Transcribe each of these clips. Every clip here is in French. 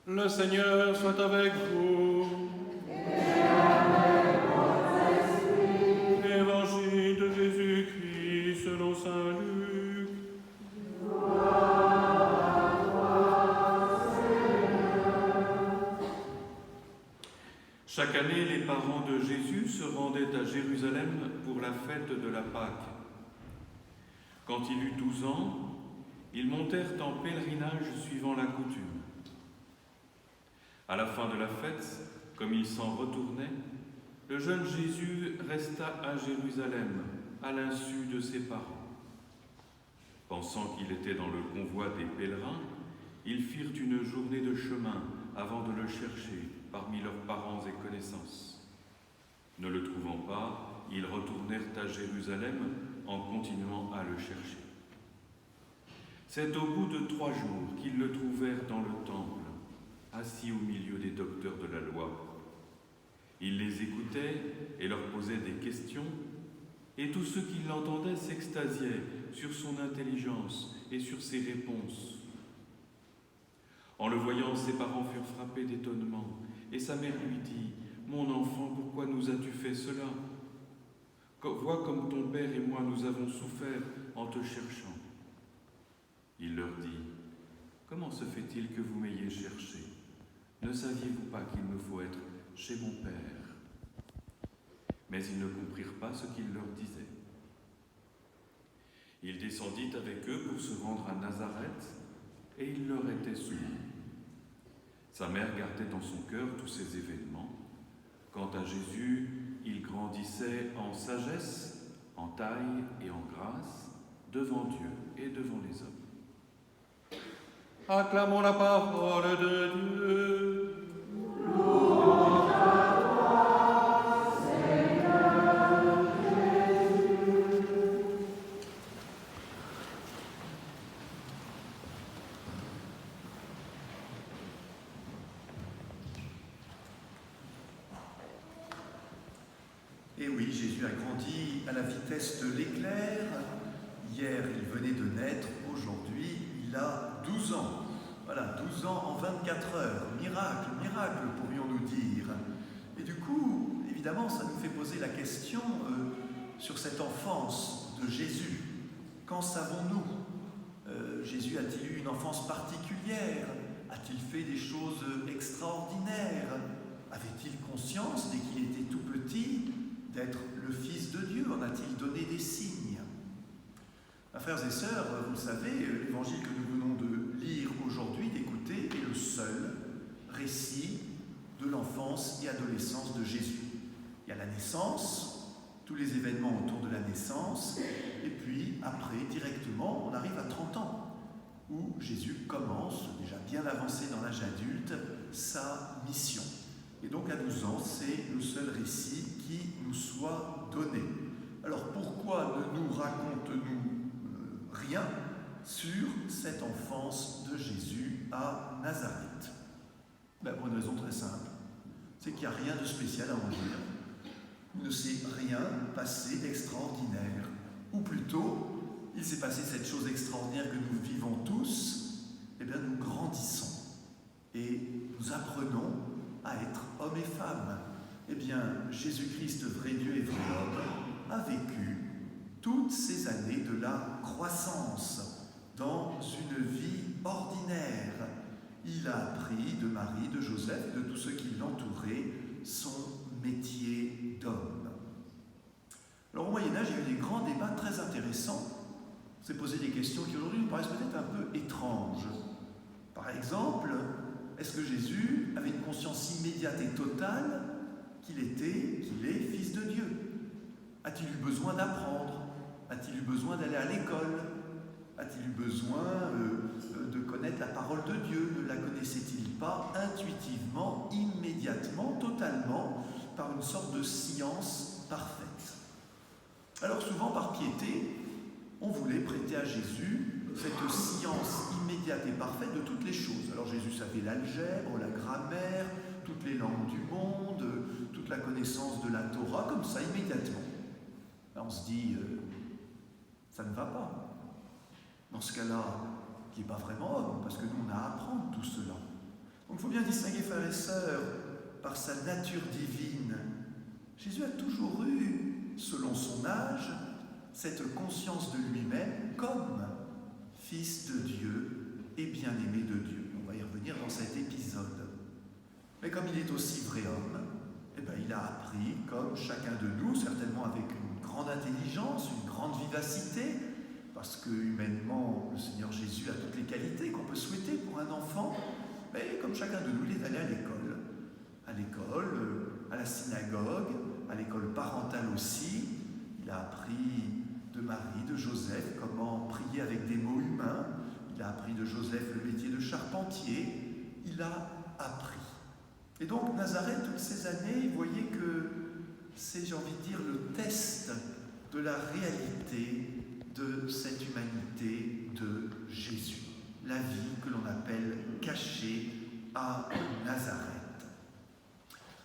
Le Seigneur soit avec vous. Évangile de Jésus-Christ selon saint Luc. Chaque année, les parents de Jésus se rendaient à Jérusalem pour la fête de la Pâque. Quand il eut 12 ans, ils montèrent en pèlerinage suivant la coutume. À la fin de la fête, comme ils s'en retournaient, le jeune Jésus resta à Jérusalem, à l'insu de ses parents. Pensant qu'il était dans le convoi des pèlerins, ils firent une journée de chemin avant de le chercher parmi leurs parents et connaissances. Ne le trouvant pas, ils retournèrent à Jérusalem en continuant à le chercher. C'est au bout de 3 jours qu'ils le trouvèrent dans le temple, assis au milieu des docteurs de la loi. Il les écoutait et leur posait des questions, et tous ceux qui l'entendaient s'extasiaient sur son intelligence et sur ses réponses. En le voyant, ses parents furent frappés d'étonnement, et sa mère lui dit : « Mon enfant, pourquoi nous as-tu fait cela ? Vois comme ton père et moi nous avons souffert en te cherchant. » Il leur dit : « Comment se fait-il que vous m'ayez cherché ? Ne saviez-vous pas qu'il me faut être chez mon Père ?» Mais ils ne comprirent pas ce qu'il leur disait. Il descendit avec eux pour se rendre à Nazareth, et il leur était soumis. Sa mère gardait dans son cœur tous ces événements. Quant à Jésus, il grandissait en sagesse, en taille et en grâce, devant Dieu et devant les hommes. Acclamons la parole de Dieu. Et oui, Jésus a grandi à la vitesse de l'éclair. Hier, il venait de naître. Aujourd'hui, il a 12 ans. Voilà, 12 ans en 24 heures. Miracle, miracle, pourrions-nous dire. Et du coup, évidemment, ça nous fait poser la question sur cette enfance de Jésus. Qu'en savons-nous ? Jésus a-t-il eu une enfance particulière ? A-t-il fait des choses extraordinaires ? Avait-il conscience, dès qu'il était tout petit, d'être le Fils de Dieu? En a-t-il donné des signes? Frères et sœurs, vous le savez, l'évangile que nous venons de lire aujourd'hui, d'écouter, est le seul récit de l'enfance et adolescence de Jésus. Il y a la naissance, tous les événements autour de la naissance, et puis après, directement, on arrive à 30 ans, où Jésus commence, déjà bien avancé dans l'âge adulte, sa mission. Et donc à 12 ans, c'est le seul récit qui nous soit donné. Alors pourquoi ne nous raconte-nous rien sur cette enfance de Jésus à Nazareth ? Pour une raison très simple, c'est qu'il n'y a rien de spécial à en dire. Il ne s'est rien passé d'extraordinaire. Ou plutôt, il s'est passé cette chose extraordinaire que nous vivons tous, nous grandissons et nous apprenons à être hommes et femmes. Jésus-Christ, vrai Dieu et vrai homme, a vécu toutes ces années de la croissance dans une vie ordinaire. Il a appris de Marie, de Joseph et de tous ceux qui l'entouraient son métier d'homme. Alors au Moyen-Âge, il y a eu des grands débats très intéressants. On s'est posé des questions qui aujourd'hui nous paraissent peut-être un peu étranges. Par exemple, est-ce que Jésus avait une conscience immédiate et totale qu'il est Fils de Dieu ? A-t-il eu besoin d'apprendre ? A-t-il eu besoin d'aller à l'école ? A-t-il eu besoin de connaître la parole de Dieu ? Ne la connaissait-il pas intuitivement, immédiatement, totalement, par une sorte de science parfaite ? Alors souvent, par piété, on voulait prêter à Jésus cette science immédiate et parfaite de toutes les choses. Alors Jésus savait l'algèbre, la grammaire, toutes les langues du monde, toute la connaissance de la Torah, comme ça, immédiatement. Là, on se dit, ça ne va pas. Dans ce cas-là, qui n'est pas vraiment homme, parce que nous, on a à apprendre tout cela. Donc il faut bien distinguer, frères et sœurs, par sa nature divine. Jésus a toujours eu, selon son âge, cette conscience de lui-même comme fils de Dieu et bien-aimé de Dieu. On va y revenir dans cet épisode. Mais comme il est aussi vrai homme, il a appris, comme chacun de nous, certainement avec une grande intelligence, une grande vivacité, parce que humainement, le Seigneur Jésus a toutes les qualités qu'on peut souhaiter pour un enfant, mais comme chacun de nous, il est allé à l'école, à la synagogue, à l'école parentale aussi. Il a appris de Marie, de Joseph, comment prier avec des mots humains. Il a appris de Joseph le métier de charpentier. Il a appris. Et donc, Nazareth, toutes ces années, vous voyez que c'est, j'ai envie de dire, le test de la réalité de cette humanité de Jésus. La vie que l'on appelle cachée à Nazareth.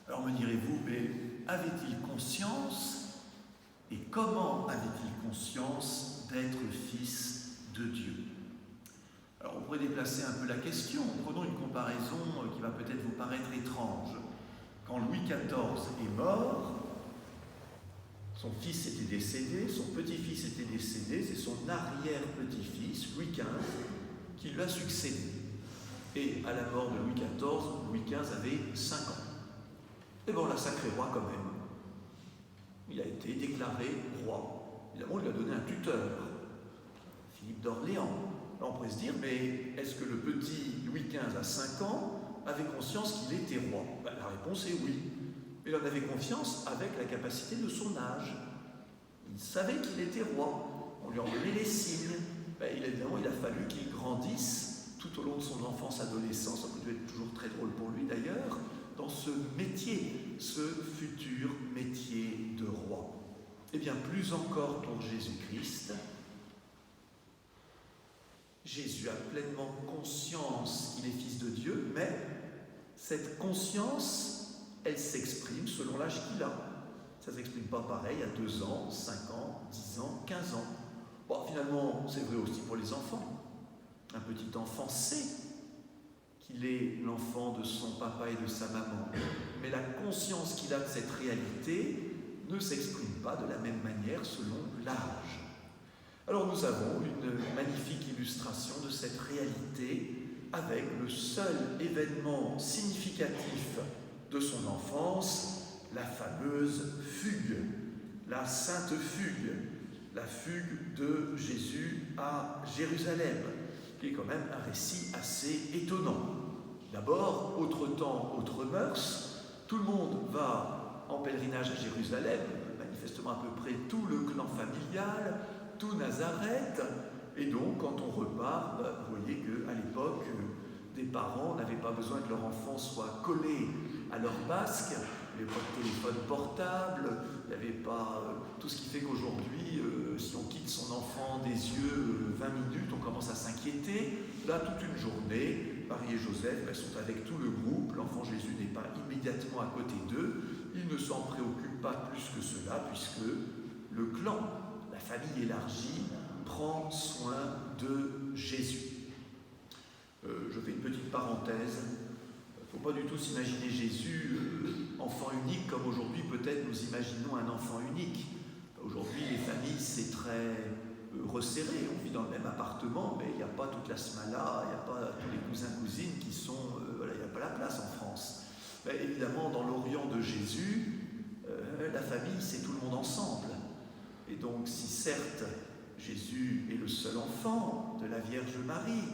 Alors me direz-vous, mais avait-il conscience et comment avait-il conscience d'être fils de Dieu? Alors on pourrait déplacer un peu la question. Prenons une comparaison qui va peut-être vous paraître étrange. Quand Louis XIV est mort, son fils était décédé, son petit-fils était décédé, c'est son arrière-petit-fils, Louis XV, qui lui a succédé. Et à la mort de Louis XIV, Louis XV avait 5 ans. Et bon, on l'a sacré roi quand même. Il a été déclaré roi. Évidemment, on lui a donné un tuteur, Philippe d'Orléans. Là, on pourrait se dire, mais est-ce que le petit Louis XV à 5 ans avait conscience qu'il était roi? La réponse est oui. Il en avait confiance avec la capacité de son âge. Il savait qu'il était roi. On lui en donnait les signes. Évidemment, il a fallu qu'il grandisse tout au long de son enfance, adolescence. Ça peut être toujours très drôle pour lui d'ailleurs, dans ce métier, ce futur métier de roi. Et bien, plus encore pour Jésus-Christ, Jésus a pleinement conscience qu'il est fils de Dieu, mais cette conscience, elle s'exprime selon l'âge qu'il a. Ça ne s'exprime pas pareil à 2 ans, 5 ans, 10 ans, 15 ans. Bon, finalement, c'est vrai aussi pour les enfants. Un petit enfant sait qu'il est l'enfant de son papa et de sa maman. Mais la conscience qu'il a de cette réalité ne s'exprime pas de la même manière selon l'âge. Alors nous avons une magnifique illustration de cette réalité avec le seul événement significatif de son enfance, la fameuse fugue, la sainte fugue, la fugue de Jésus à Jérusalem, qui est quand même un récit assez étonnant. D'abord, autre temps, autre mœurs, tout le monde va en pèlerinage à Jérusalem, manifestement à peu près tout le clan familial, tout Nazareth, et donc quand on repart, vous voyez qu'à l'époque, des parents n'avaient pas besoin que leur enfant soit collé à leur basque, il n'y avait pas de téléphone portable, il n'y avait pas tout ce qui fait qu'aujourd'hui, si on quitte son enfant des yeux 20 minutes, on commence à s'inquiéter. Là, toute une journée, Marie et Joseph, elles sont avec tout le groupe, l'enfant Jésus n'est pas immédiatement à côté d'eux, ils ne s'en préoccupent pas plus que cela, puisque le clan, la famille élargie, prend soin de Jésus. Je fais une petite parenthèse. Il ne faut pas du tout s'imaginer Jésus enfant unique comme aujourd'hui peut-être nous imaginons un enfant unique. Aujourd'hui les familles c'est très resserré, on vit dans le même appartement mais il n'y a pas toute la smala, il n'y a pas tous les cousins-cousines qui sont... il n'y a pas la place en France. Mais évidemment dans l'Orient de Jésus, la famille c'est tout le monde ensemble. Et donc si certes Jésus est le seul enfant de la Vierge Marie,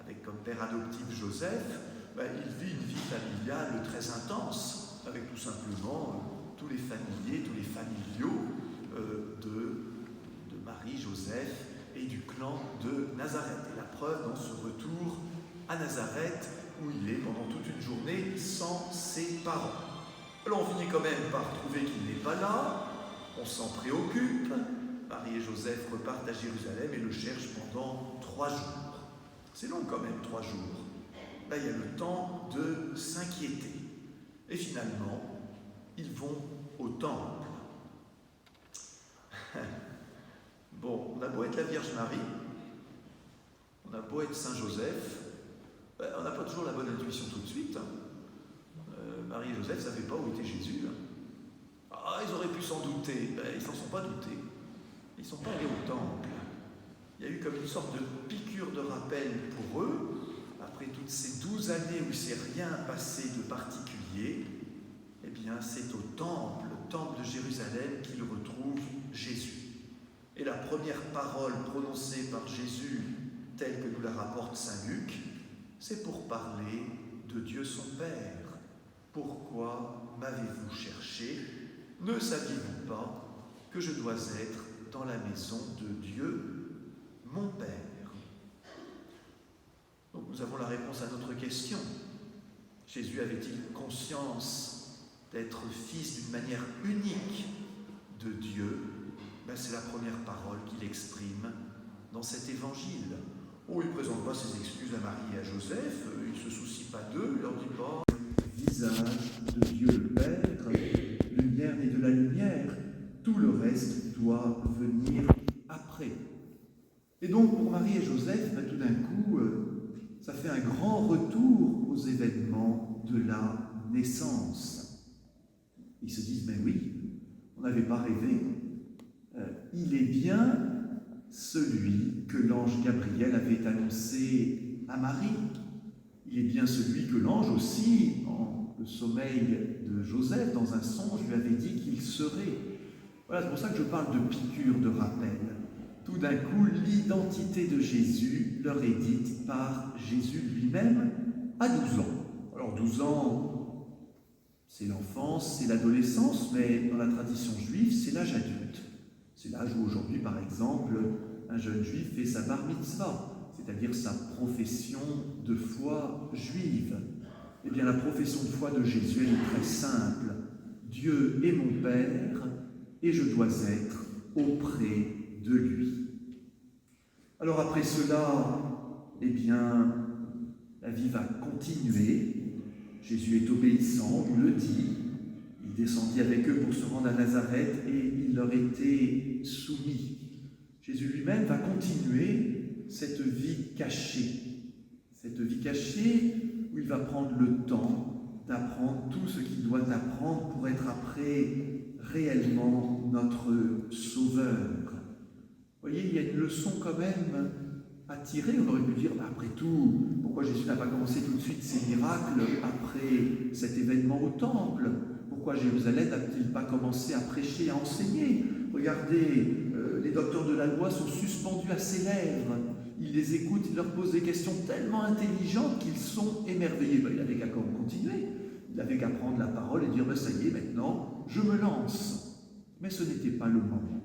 avec comme père adoptif Joseph, il vit une vie familiale très intense, avec tout simplement tous les familiers, tous les familiaux de Marie, Joseph et du clan de Nazareth. Et la preuve dans ce retour à Nazareth, où il est pendant toute une journée sans ses parents. Alors on finit quand même par trouver qu'il n'est pas là, on s'en préoccupe, Marie et Joseph repartent à Jérusalem et le cherchent pendant 3 jours. C'est long quand même, 3 jours. Là, il y a le temps de s'inquiéter. Et finalement, ils vont au temple. Bon, on a beau être la Vierge Marie, on a beau être Saint Joseph, On n'a pas toujours la bonne intuition tout de suite. Marie et Joseph ne savaient pas où était Jésus. Ils auraient pu s'en douter. Ils ne s'en sont pas doutés. Ils ne sont pas allés au temple. Il y a eu comme une sorte de piqûre de rappel pour eux, après toutes ces 12 années où il ne s'est rien passé de particulier. Eh bien, c'est au temple, le temple de Jérusalem, qu'ils retrouvent Jésus. Et la première parole prononcée par Jésus, telle que nous la rapporte saint Luc, c'est pour parler de Dieu son Père. Pourquoi m'avez-vous cherché? Ne saviez-vous pas que je dois être dans la maison de Dieu, mon Père? Donc nous avons la réponse à notre question. Jésus avait-il conscience d'être fils d'une manière unique de Dieu? C'est la première parole qu'il exprime dans cet évangile. Il ne présente pas ses excuses à Marie et à Joseph, il ne se soucie pas d'eux, il ne leur dit pas « Visage de Dieu le Père, lumière née de la lumière, tout le reste doit venir après. » Et donc pour Marie et Joseph, tout d'un coup, ça fait un grand retour aux événements de la naissance. Ils se disent « Mais oui, on n'avait pas rêvé. Il est bien celui que l'ange Gabriel avait annoncé à Marie. Il est bien celui que l'ange aussi, dans le sommeil de Joseph, dans un songe, lui avait dit qu'il serait. » Voilà, c'est pour ça que je parle de piqûre de rappel. Tout d'un coup, l'identité de Jésus leur est dite par Jésus lui-même à 12 ans. Alors 12 ans, c'est l'enfance, c'est l'adolescence, mais dans la tradition juive, c'est l'âge adulte. C'est l'âge où aujourd'hui, par exemple, un jeune juif fait sa bar mitzvah, c'est-à-dire sa profession de foi juive. Eh bien, la profession de foi de Jésus, elle est très simple. Dieu est mon Père et je dois être auprès de lui. Alors après cela, eh bien, la vie va continuer. Jésus est obéissant, on le dit. Il descendit avec eux pour se rendre à Nazareth et il leur était soumis. Jésus lui-même va continuer cette vie cachée. Cette vie cachée où il va prendre le temps d'apprendre tout ce qu'il doit apprendre pour être après réellement notre Sauveur. Vous voyez, il y a une leçon quand même à tirer. On aurait pu dire, après tout, pourquoi Jésus n'a pas commencé tout de suite ses miracles après cet événement au temple? Pourquoi Jérusalem n'a-t-il pas commencé à prêcher et à enseigner? Regardez, les docteurs de la loi sont suspendus à ses lèvres. Il les écoute, il leur pose des questions tellement intelligentes qu'ils sont émerveillés. Il n'avait qu'à continuer. Il avait qu'à prendre la parole et dire, ça y est, maintenant, je me lance. Mais ce n'était pas le moment.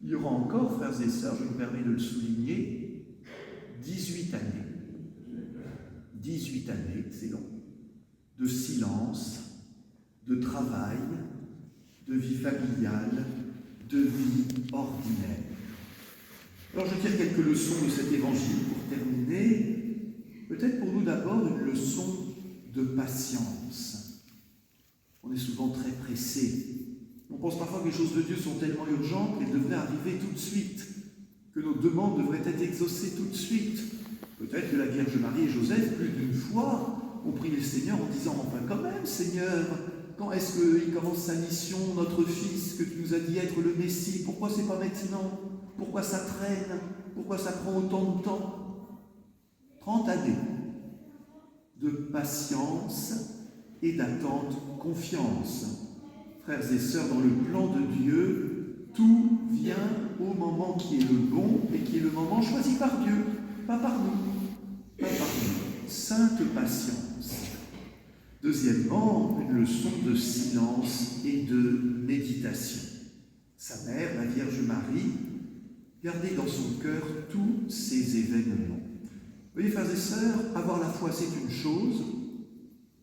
Il y aura encore, frères et sœurs, je me permets de le souligner, 18 années. 18 années, c'est long. De silence, de travail, de vie familiale, de vie ordinaire. Alors je tire quelques leçons de cet évangile pour terminer. Peut-être pour nous d'abord une leçon de patience. On est souvent très pressés. On pense parfois que les choses de Dieu sont tellement urgentes qu'elles devraient arriver tout de suite, que nos demandes devraient être exaucées tout de suite. Peut-être que la Vierge Marie et Joseph, plus d'une fois, ont prié le Seigneur en disant « Enfin quand même, Seigneur, quand est-ce qu'il commence sa mission, notre Fils, que tu nous as dit être le Messie? Pourquoi c'est pas maintenant? Pourquoi ça traîne? Pourquoi ça prend autant de temps ?» 30 années de patience et d'attente confiance. Frères et sœurs, dans le plan de Dieu, tout vient au moment qui est le bon et qui est le moment choisi par Dieu, pas par nous. Pas par nous. Sainte patience. Deuxièmement, une leçon de silence et de méditation. Sa mère, la Vierge Marie, gardait dans son cœur tous ces événements. Vous voyez, frères et sœurs, avoir la foi, c'est une chose,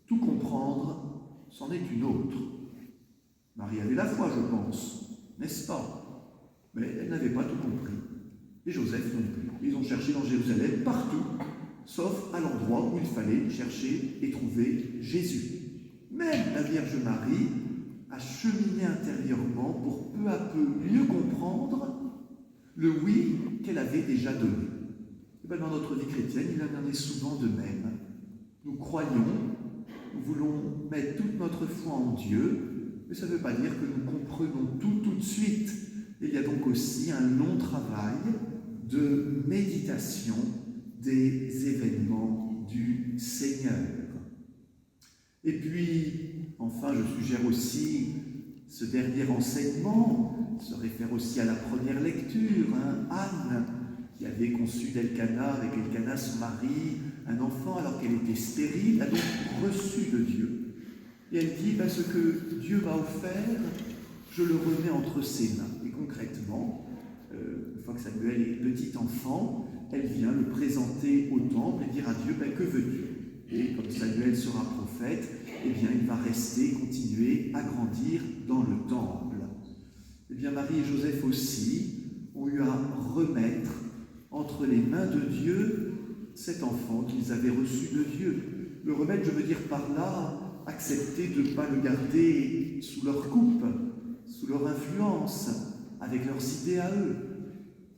tout comprendre, c'en est une autre. Marie avait la foi, je pense, n'est-ce pas? Mais elle n'avait pas tout compris. Et Joseph non plus. Ils ont cherché dans Jérusalem partout, sauf à l'endroit où il fallait chercher et trouver Jésus. Même la Vierge Marie a cheminé intérieurement pour peu à peu mieux comprendre le oui qu'elle avait déjà donné. Et bien dans notre vie chrétienne, il en est souvent de même. Nous croyons, nous voulons mettre toute notre foi en Dieu, mais ça ne veut pas dire que nous comprenons tout de suite. Il y a donc aussi un long travail de méditation des événements du Seigneur. Et puis, enfin, je suggère aussi ce dernier enseignement, se réfère aussi à la première lecture, Anne, qui avait conçu d'Elkana, avec Elkana son mari, un enfant alors qu'elle était stérile, a donc reçu de Dieu. Et elle dit, ce que Dieu m'a offert, je le remets entre ses mains. Et concrètement, une fois que Samuel est petit enfant, elle vient le présenter au temple et dire à Dieu, que veux-tu? Et comme Samuel sera prophète, eh bien, il va rester, continuer à grandir dans le temple. Eh bien, Marie et Joseph aussi ont eu à remettre entre les mains de Dieu cet enfant qu'ils avaient reçu de Dieu. Le remettre, je veux dire par là, accepter de ne pas le garder sous leur coupe, sous leur influence, avec leurs idées à eux.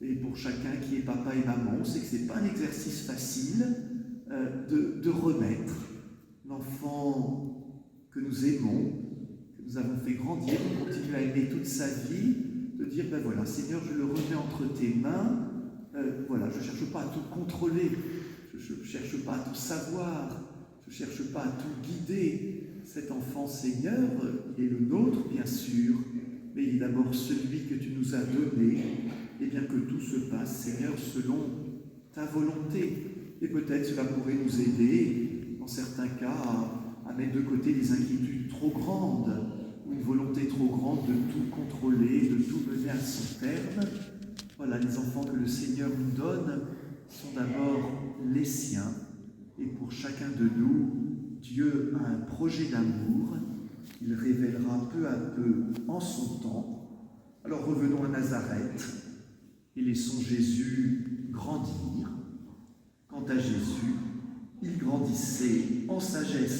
Et pour chacun qui est papa et maman, on sait que ce n'est pas un exercice facile de remettre l'enfant que nous aimons, que nous avons fait grandir, qu'on continue à aimer toute sa vie, de dire, voilà, Seigneur, je le remets entre tes mains, voilà, je ne cherche pas à tout contrôler, je ne cherche pas à tout savoir, je ne cherche pas à tout guider. Cet enfant, Seigneur, il est le nôtre, bien sûr, mais il est d'abord celui que tu nous as donné, et bien que tout se passe, Seigneur, selon ta volonté. Et peut-être cela pourrait nous aider, dans certains cas, à mettre de côté des inquiétudes trop grandes, ou une volonté trop grande de tout contrôler, de tout mener à son terme. Voilà, les enfants que le Seigneur nous donne sont d'abord les siens, et pour chacun de nous, Dieu a un projet d'amour qu'il révélera peu à peu en son temps. Alors revenons à Nazareth et laissons Jésus grandir. Quant à Jésus, il grandissait en sagesse